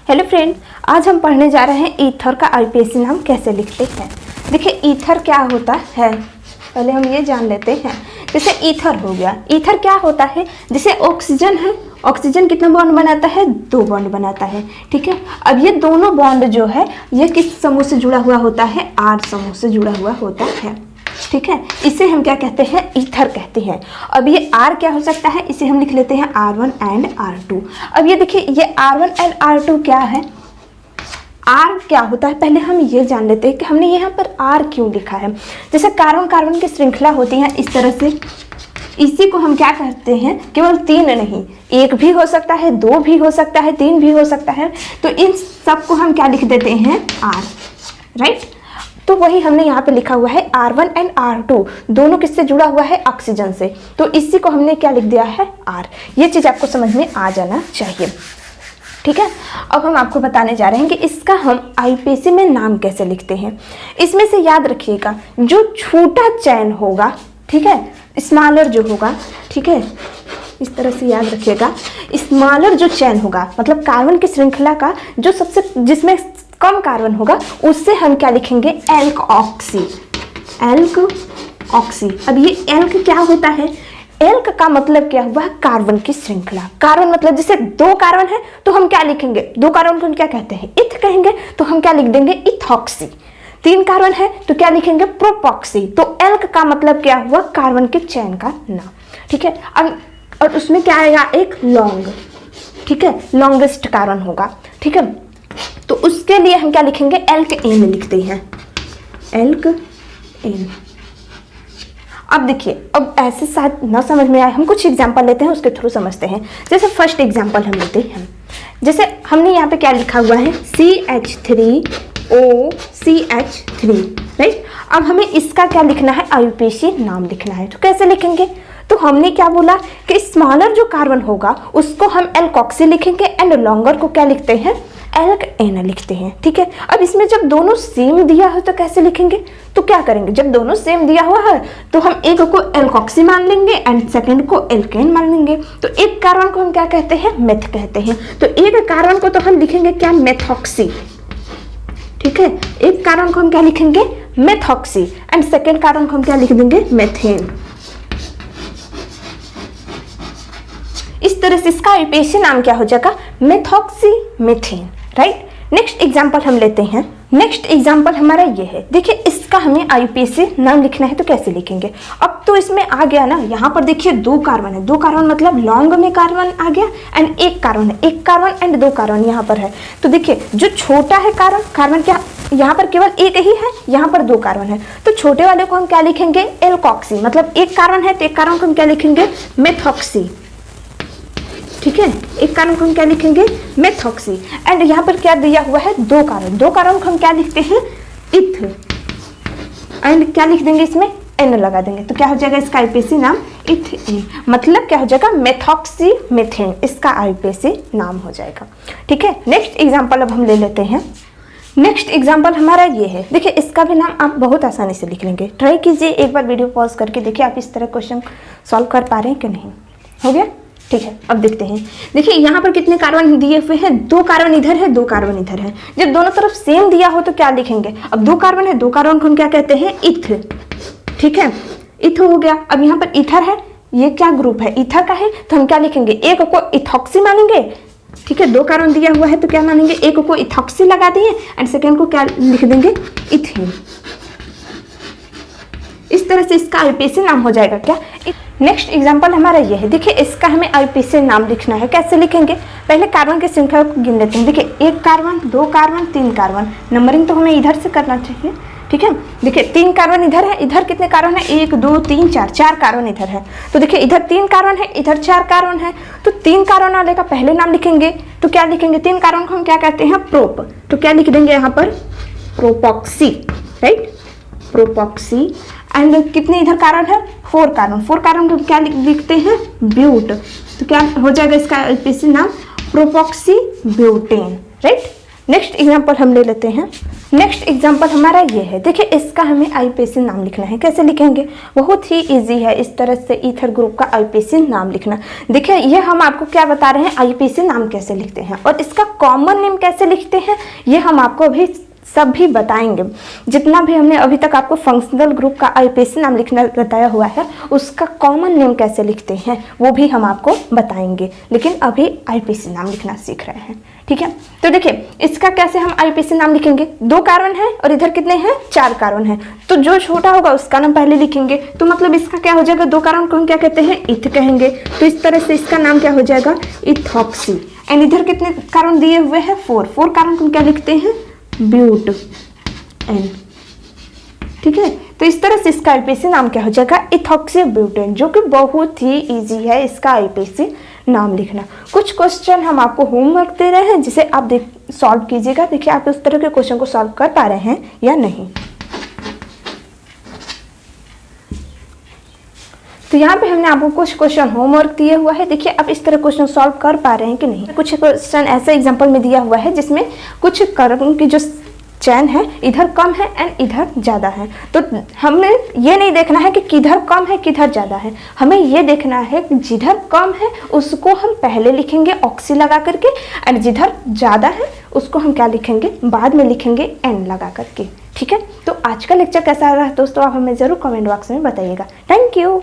Hello friend, आज हम पढ़ने जा रहे हैं ईथर का आईपीएसी नाम कैसे लिखते हैं। देखिए ईथर क्या होता है, पहले हम ये जान लेते हैं। जैसे ईथर हो गया, ईथर क्या होता है, जैसे ऑक्सीजन है, ऑक्सीजन कितना बॉन्ड बनाता है, 2 बॉन्ड बनाता है। ठीक है, अब ये दोनों बॉन्ड जो है ये किस समूह से जुड़ा हुआ होता है, R समूह से जुड़ा हुआ होता है। ठीक है, इसे हम क्या कहते हैं, ईथर कहते हैं। अब ये R क्या हो सकता है, इसे हम लिख लेते हैं R1 एंड R2। अब ये देखिए ये R1 एंड R2 क्या है, R क्या होता है पहले हम ये जान लेते हैं कि हमने यहाँ पर R क्यों लिखा है। जैसे कार्बन कार्बन की श्रृंखला होती है इस तरह से, इसी को हम क्या कहते हैं, केवल 3 नहीं, 1 भी हो सकता है, 2 भी हो सकता है, 3 भी हो सकता है, तो इन सब को हम क्या लिख देते हैं, R। राइट, तो वही हमने यहाँ पे लिखा हुआ है R1 एंड R2 दोनों किससे जुड़ा हुआ है, ऑक्सीजन से, तो इसी को हमने क्या लिख दिया है, R। ये चीज़ आपको समझ में आ जाना चाहिए। ठीक है, अब हम आपको बताने जा रहे हैं कि इसका हम आईपीएसी में नाम कैसे लिखते हैं। इसमें से याद रखिएगा जो छोटा चैन होगा, ठीक है, स्मॉलर जो होगा, ठीक है, इस तरह से याद रखिएगा, स्मॉलर जो चैन होगा मतलब कार्बन की श्रृंखला का जो सबसे जिसमें कम कार्बन होगा उससे हम क्या लिखेंगे, एल्क ऑक्सी। Elk oxy. अब ये एल्क क्या होता है, एल्क का मतलब क्या हुआ, कार्बन की श्रृंखला। कार्बन मतलब जैसे 2 कार्बन है तो हम क्या लिखेंगे, 2 कार्बन को हम क्या कहते हैं, इथ कहेंगे, तो हम क्या लिख देंगे, इथॉक्सी। 3 कार्बन है तो क्या लिखेंगे, प्रोपॉक्सी। तो एल्क का मतलब क्या हुआ, कार्बन के चैन का नाम। ठीक है, अब और उसमें क्या आएगा, एक लॉन्ग, ठीक है, लॉन्गेस्ट कार्बन होगा। ठीक है, तो उसके लिए हम क्या लिखेंगे, एल्क एन लिखते हैं, एल्क एन। अब देखिए, अब ऐसे शायद ना समझ में आए, हम कुछ एग्जांपल लेते हैं उसके थ्रू समझते हैं। जैसे फर्स्ट एग्जांपल हम लेते हैं, जैसे हमने यहाँ पे क्या लिखा हुआ है, CH3OCH3। राइट, अब हमें इसका क्या लिखना है, आईपीएसी नाम लिखना है, तो कैसे लिखेंगे, तो हमने क्या बोला कि स्मॉलर जो कार्बन होगा उसको हम एल्कॉक्सी लिखेंगे एंड लॉन्गर को क्या लिखते हैं, एल्क एन लिखते हैं। ठीक है, अब इसमें जब दोनों सेम दिया हो तो कैसे लिखेंगे, तो क्या करेंगे, जब दोनों सेम दिया हुआ है तो हम एक को एल्कॉक्सी मान लेंगे एंड सेकंड को एल्केन मान लेंगे। तो एक कार्बन को हम क्या कहते हैं, मेथ कहते हैं, तो एक कार्बन को तो हम लिखेंगे क्या, मेथॉक्सी। ठीक है, एक कार्बन को हम क्या लिखेंगे, मेथॉक्सी एंड सेकेंड कार्बन को हम क्या लिख देंगे, मेथेन। इस तरह से इसका आईपीएसी नाम क्या हो जाएगा, methoxy methane. Right, next example हम लेते हैं। नेक्स्ट एग्जांपल हमारा ये है, देखिए इसका हमें आईपीएसी नाम लिखना है तो कैसे लिखेंगे। अब तो इसमें आ गया ना, यहाँ पर देखिए 2 कार्बन है, 2 कार्बन मतलब लॉन्ग में कार्बन आ गया एंड 1 कार्बन है, 1 कार्बन एंड 2 कार्बन यहाँ पर है। तो देखिए जो छोटा है कार्बन, कार्बन क्या यहाँ पर केवल 1 ही है, यहाँ पर 2 कार्बन है, तो छोटे वाले को हम क्या लिखेंगे, एल्कॉक्सी। मतलब 1 कार्बन है तो 1 कार्बन को हम क्या लिखेंगे, मेथॉक्सी। ठीक है, एक कार्बन को हम क्या लिखेंगे, मेथॉक्सी एंड यहाँ पर क्या दिया हुआ है, 2 कार्बन, 2 कार्बन को हम क्या लिखते हैं, इथ एंड क्या लिख देंगे, इसमें एन लगा देंगे, तो क्या हो जाएगा इसका आईपीएसी नाम, इथेन। मतलब क्या हो जाएगा, मेथॉक्सी मेथेन, इसका आईपीएसी नाम हो जाएगा। ठीक है, नेक्स्ट एग्जांपल अब हम ले लेते हैं। नेक्स्ट एग्जाम्पल हमारा ये है, देखिए इसका भी नाम आप बहुत आसानी से लिख लेंगे। ट्राई कीजिए, एक बार वीडियो पॉज करके देखिए आप इस तरह क्वेश्चन सॉल्व कर पा रहे हैं कि नहीं। हो गया, ठीक है, अब देखते हैं। देखिए यहाँ पर कितने कार्बन दिए हुए हैं, 2 कार्बन इधर है, 2 कार्बन इधर है। जब दोनों तरफ सेम दिया हो तो क्या लिखेंगे, अब 2 कार्बन है, 2 कार्बन को हम क्या कहते हैं, इथ। ठीक है, इथ हो गया। अब यहाँ पर इथर है, ये क्या ग्रुप है, इथर का है, तो हम क्या लिखेंगे, एक को इथॉक्सी मानेंगे। ठीक है, 2 कार्बन दिया हुआ है तो क्या मानेंगे, एक को इथॉक्सी लगा दिए एंड सेकेंड को क्या लिख देंगे, इथेन। इस तरह से इसका आईपीएसी नाम हो जाएगा क्या। नेक्स्ट एग्जांपल हमारा ये है, देखिए इसका हमें आईपीएसी नाम लिखना है, कैसे लिखेंगे, पहले कार्बन की श्रृंखला को गिन लेते हैं। देखिए 1 कार्बन, 2 कार्बन, 3 कार्बन, नंबरिंग तो हमें इधर से करना चाहिए। ठीक है, देखिए 3 कार्बन इधर है, इधर कितने कार्बन है, 1 2 3 4, 4 कार्बन इधर है। तो देखिए इधर 3 कार्बन है, इधर 4 कार्बन है, तो 3 कार्बन वाले का पहले नाम लिखेंगे, तो क्या लिखेंगे, 3 कार्बन को हम क्या कहते हैं, प्रोप, तो क्या लिख देंगे यहाँ पर, प्रोपॉक्सी। राइट, प्रोपॉक्सी एंड कितने इधर कार्बन है, 4 कार्बन, 4 कार्बन को क्या लिखते हैं, ब्यूट, तो क्या हो जाएगा इसका आईपीएसी नाम, प्रोपॉक्सी ब्यूटेन। राइट, नेक्स्ट एग्जांपल हम ले लेते हैं। नेक्स्ट एग्जाम्पल हमारा ये है, देखिए इसका हमें आईपीएसी नाम लिखना है। कैसे लिखेंगे? बहुत ही इजी है, इस तरह से ईथर ग्रुप का आईपीएसी नाम लिखना। देखिए ये हम आपको क्या बता रहे हैं, आईपीएसी नाम कैसे लिखते हैं और इसका कॉमन नेम कैसे लिखते हैं, ये हम आपको अभी सब भी बताएंगे। जितना भी हमने अभी तक आपको फंक्शनल ग्रुप का आईपीएसी नाम लिखना बताया हुआ है, उसका कॉमन नेम कैसे लिखते हैं वो भी हम आपको बताएंगे, लेकिन अभी आईपीएसी नाम लिखना सीख रहे हैं, ठीक है। तो देखिए इसका कैसे हम आईपीएसी नाम लिखेंगे, 2 कार्बन है और इधर कितने हैं, 4 कार्बन है, तो जो छोटा होगा उसका नाम पहले लिखेंगे। तो मतलब इसका क्या हो जाएगा, 2 कार्बन को हम क्या कहते हैं, इथ कहेंगे। तो इस तरह से इसका नाम क्या हो जाएगा, इथॉक्सी। एंड इधर कितने कार्बन दिए हुए हैं, 4 कार्बन को हम क्या लिखते हैं, ब्यूट एन, ठीक है। तो इस तरह से इसका आईपीएसी नाम क्या हो जाएगा, इथॉक्सी ब्यूटेन, जो कि बहुत ही इजी है इसका आईपीएसी नाम लिखना। कुछ क्वेश्चन हम आपको होमवर्क दे रहे हैं जिसे आप सॉल्व कीजिएगा। देखिए आप उस तरह के क्वेश्चन को सॉल्व कर पा रहे हैं या नहीं। तो यहाँ पे हमने आपको कुछ क्वेश्चन होमवर्क दिया हुआ है। देखिए आप इस तरह क्वेश्चन सॉल्व कर पा रहे हैं कि नहीं। कुछ क्वेश्चन ऐसे एग्जांपल में दिया हुआ है जिसमें कुछ कार्बन की जो चैन है इधर कम है एंड इधर ज़्यादा है। तो हमें ये नहीं देखना है कि किधर कम है किधर ज़्यादा है, हमें ये देखना है कि जिधर कम है उसको हम पहले लिखेंगे ऑक्सी लगा करके, एंड जिधर ज़्यादा है उसको हम क्या लिखेंगे, बाद में लिखेंगे एन लगा करके, ठीक है। तो आज का लेक्चर कैसा रहा दोस्तों, आप हमें ज़रूर कमेंट बॉक्स में बताइएगा। Thank you.